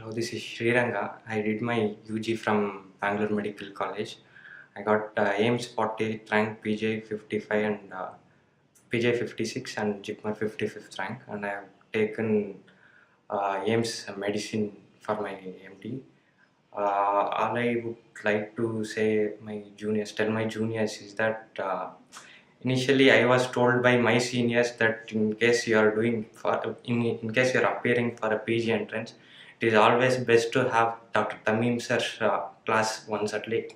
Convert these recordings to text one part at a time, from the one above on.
Hello, this is Sriranga. I did my UG from Bangalore Medical College. I got AIMS 48 rank, PJ 55 and PJ 56 and JIPMER 55th rank, and I have taken AIMS medicine for my MD. All I would like to say tell my juniors is that initially I was told by my seniors that in case you are in case you are appearing for a PG entrance, it is always best to have Dr. Tamim sir's class once at least.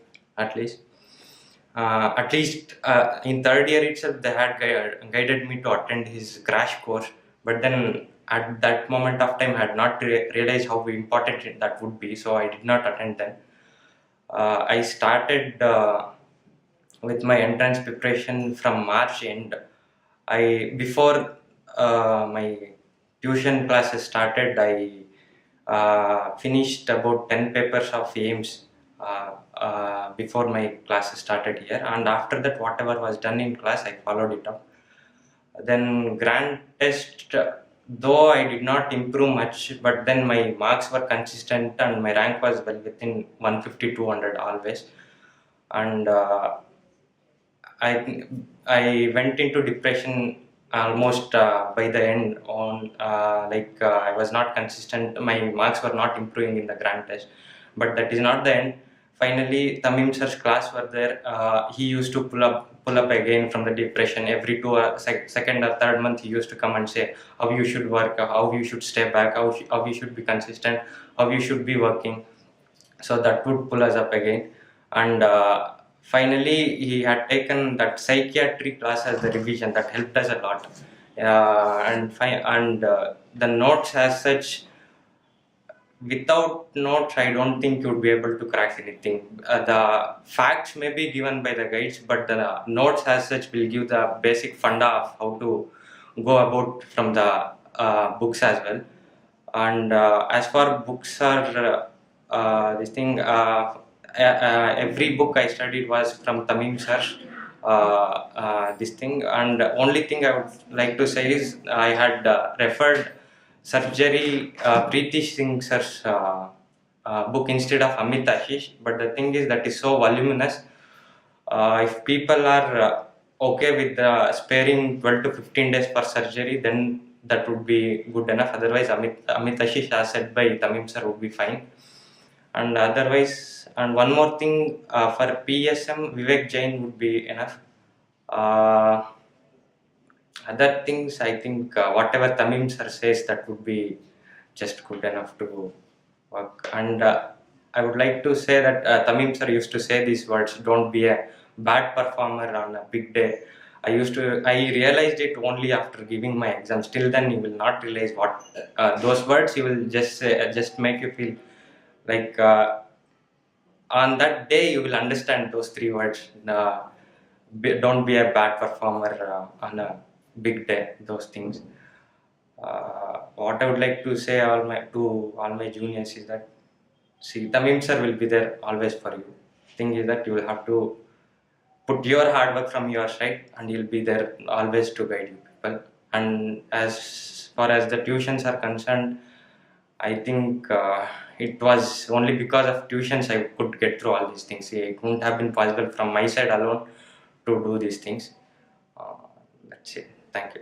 In third year itself, they had guided me to attend his crash course, but then at that moment of time, I had not realized how important that would be, so I did not attend then. I started with my entrance preparation from March end. Before my tuition classes started, I finished about 10 papers of AIMS before my classes started here, and after that whatever was done in class I followed it up. Then grand test, though I did not improve much, but then my marks were consistent and my rank was well within 150 200 always. And I went into depression almost by the end on I was not consistent, my marks were not improving in the grand test, but that is not the end. Finally Tamim sir's class were there. He used to pull up again from the depression every second or third month. He used to come and say how you should work, how you should stay back, how you should be consistent, how you should be working. So that would pull us up again. And finally he had taken that psychiatry class as the revision. That helped us a lot. The notes as such, without notes I don't think you would be able to crack anything. The facts may be given by the guides, but the notes as such will give the basic funda of how to go about from the books as well. And as for books are every book I studied was from Tamim sir. And the only thing I would like to say is I had referred surgery Preeti Singh sir's book instead of Amit Ashish, but the thing is that is so voluminous. If people are okay with sparing 12 to 15 days for surgery, then that would be good enough. Otherwise Amit Ashish as said by Tamim sir would be fine. And otherwise, and one more thing, for PSM Vivek Jain would be enough. Other things I think whatever Tamim sir says, that would be just good enough to work. And I would like to say that Tamim sir used to say these words: don't be a bad performer on a big day. I realized it only after giving my exams. Till then you will not realize what those words. You will just say, just make you feel like on that day you will understand those three words. Don't be a bad performer on a big day. Those things. What I would like to say to all my juniors is that, see, Tamim sir will be there always for you. Thing is that you will have to put your hard work from your side, and he'll be there always to guide you people. And as far as the tuitions are concerned, I think it was only because of tuitions I could get through all these things. It wouldn't have been possible from my side alone to do these things. That's it. Thank you.